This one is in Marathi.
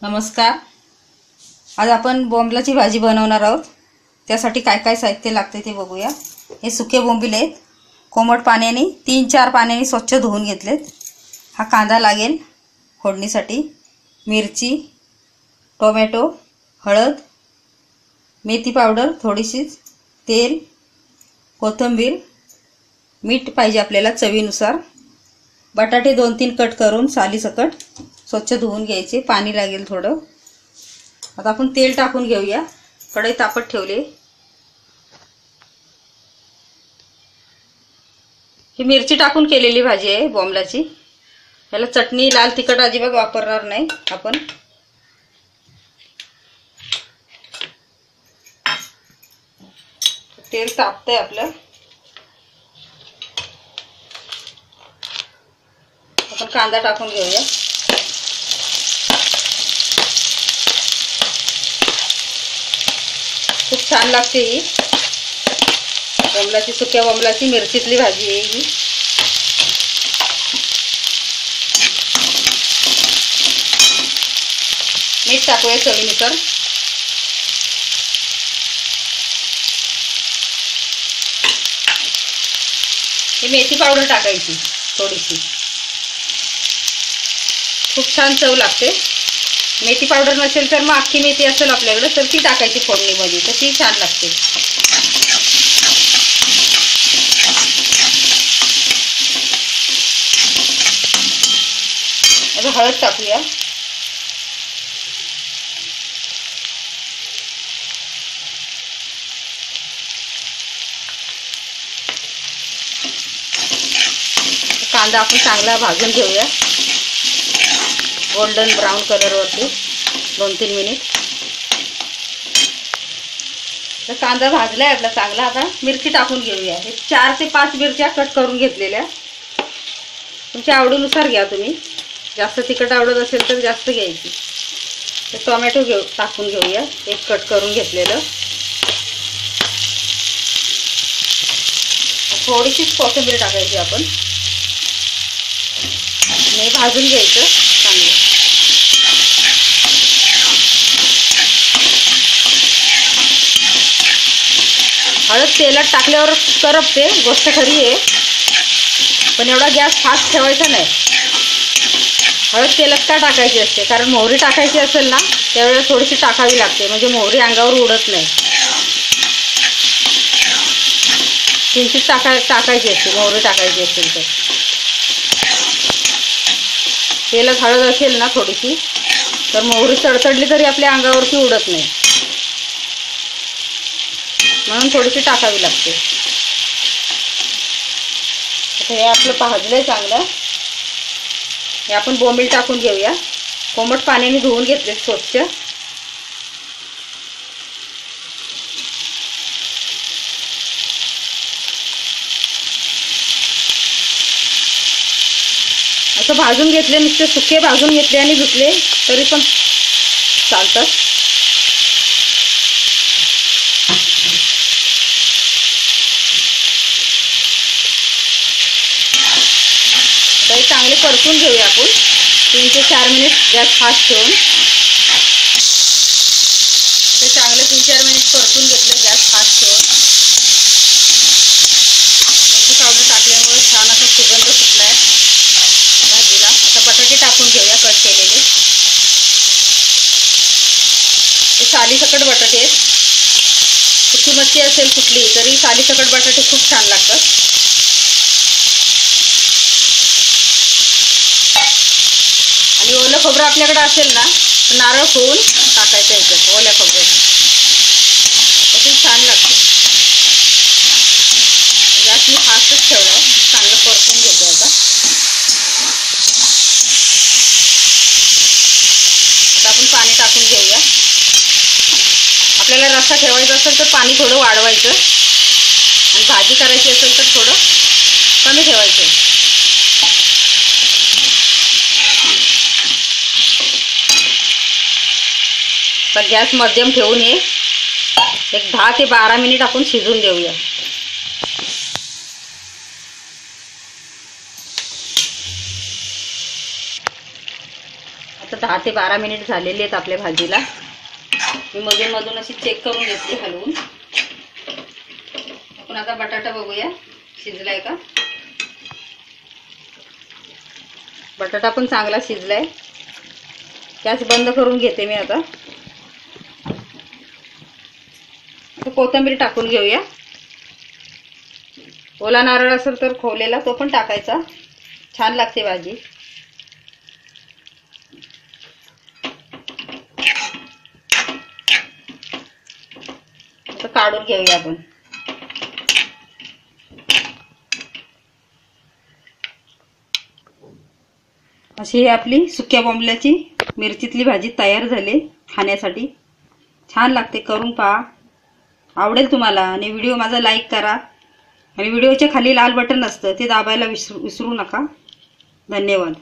नमस्कार। आज आपण बोंबलाची भाजी बनवणार आहोत। त्यासाठी काय काय साहित्य लागते ते बघूया। हे सुके बोंबील आहेत, कोमट पाण्याने 3-4 पाण्याने स्वच्छ धुवून घेतलेत। हा कांदा लागेल फोडणीसाठी, मिरची, टोमॅटो, हळद, मेथी पावडर थोडीशी, तेल, कोथिंबीर, मीठ पाहिजे आपल्याला चवीनुसार। बटाटे 2-3 कट करून सालीसकट स्वच्छ धुवून घ्यायचे, पाणी लागेल थोडं। आता आपण तेल टाकून घेऊया। कढई तापत ठेवली। ही मिरची टाकून केलेली भाजी आहे बोंबलाची। याला चटणी लाल तिखट अजिबात वापरणार नाही आपण। तेल तापतंय आपलं। आपण कांदा टाकून घेऊया। खूप छान लागते ही बोंबलाची, सुक्या बोंबलाची मिरचीतली भाजी आहे ही। मीठ टाकूया चवीनुसार। ही मेथी पावडर टाकायची थोडीशी, खूप छान चव लागते। मेथी पावडर नसेल तर मग अख्खी मेथी असेल आपल्याकडे तर ती टाकायची फोडणीमध्ये, तर ती छान लागते। आता हळद टाकूया। कांदा आपण चांगला भाजून घेऊया गोल्डन ब्राउन कलरवरती 2-3 मिनिट। तर कांदा भाजलाय आपला चांगला। आता मिरची टाकून घेऊया। हे 4 ते 5 मिरच्या कट करून घेतलेल्या, तुमच्या आवडीनुसार घ्या तुम्ही। जास्त तिखट आवडत असेल तर जास्त घ्यायची। तर टोमॅटो टाकून घेऊया, एक कट करून घेतलेलं। थोडीशीच कोथिंबीर टाकायची आपण, हे भाजून घ्यायचं चांगलं। हळद तेलात टाकल्यावर करपते, गोष्ट खरी आहे, पण एवढा गॅस फास्ट ठेवायचा नाही। हळद तेलात का टाकायची असते, कारण मोहरी टाकायची असेल ना त्यावेळेला थोडीशी टाकावी लागते, म्हणजे मोहरी अंगावर उडत नाही। किंचित टाकायची असते मोहरी टाकायची असेल तर। तेलात हळद असेल ना थोडीशी तर मोहरी तडतडली तरी आपल्या अंगावरती उडत नाही, म्हणून थोडीशी टाकावी लागते। आता हे आपलं भाजलंय चांगलं। हे आपण बोंबील टाकून घेऊया। कोमट पाण्याने धुवून घेतले स्वच्छ। असं भाजून घेतले, नुसते सुके भाजून घेतले आणि धुतले तरी पण चालतात। तर चांगले परतून घेऊया आपण 3 ते 4 मिनिट गॅस फास्ट ठेवून। ते चांगले 3-4 मिनिट परतून घेतले गॅस फास्ट ठेवून। मिरची पावडर टाकल्यामुळे छान असा सुगंध सुटलाय भाजीला। आता बटाटे टाकून घेऊया कट केलेले। ते सालीसकट बटाटे आहेत। सुकी मच्छी असेल कुठली तरी सालीसकट बटाटे खूप छान लागतात। आणि ओलं खोबरं आपल्याकडे असेल ना तर नारळ फोडून टाकायचं याच्यात, ओल्या खोबऱ्याचं, तशी छान लागते। गॅस मी फास्टच ठेवलाय, चांगलं परतून घेतो आता। आता आपण पाणी टाकून घेऊया। आपल्याला रस्सा ठेवायचा असेल तर पाणी थोडं वाढवायचं, आणि भाजी करायची असेल तर थोडं कमी ठेवायचं। तर गॅस मध्यम ठेवून हे एक 10 ते 12 मिनिट आपण शिजवून देऊया। आता 10 ते 12 मिनिट झालेली आहेत आपल्या भाजीला. मी मधून मधून अशी चेक करून घेते हलवून. आपण आता बटाटा बघूया शिजलाय का. बटाटा पण चांगला शिजलाय. गॅस बंद करून घेते मी आता. कोथिंबीर टाकून घेऊया. ओला नारळ असेल तर खोवलेला तो पण टाकायचा, छान लागते भाजी. आता काढून घेऊया आपण. अशी आपली सुक्या बोंबल्याची मिरचीतली भाजी तयार झाली खाण्यासाठी. छान लागते, करून पहा, आवडेल तुम्हाला. आणि व्हिडिओ माझा लाईक करा आणि व्हिडिओच्या खाली लाल बटन असतं ते दाबायला विसरू नका. धन्यवाद.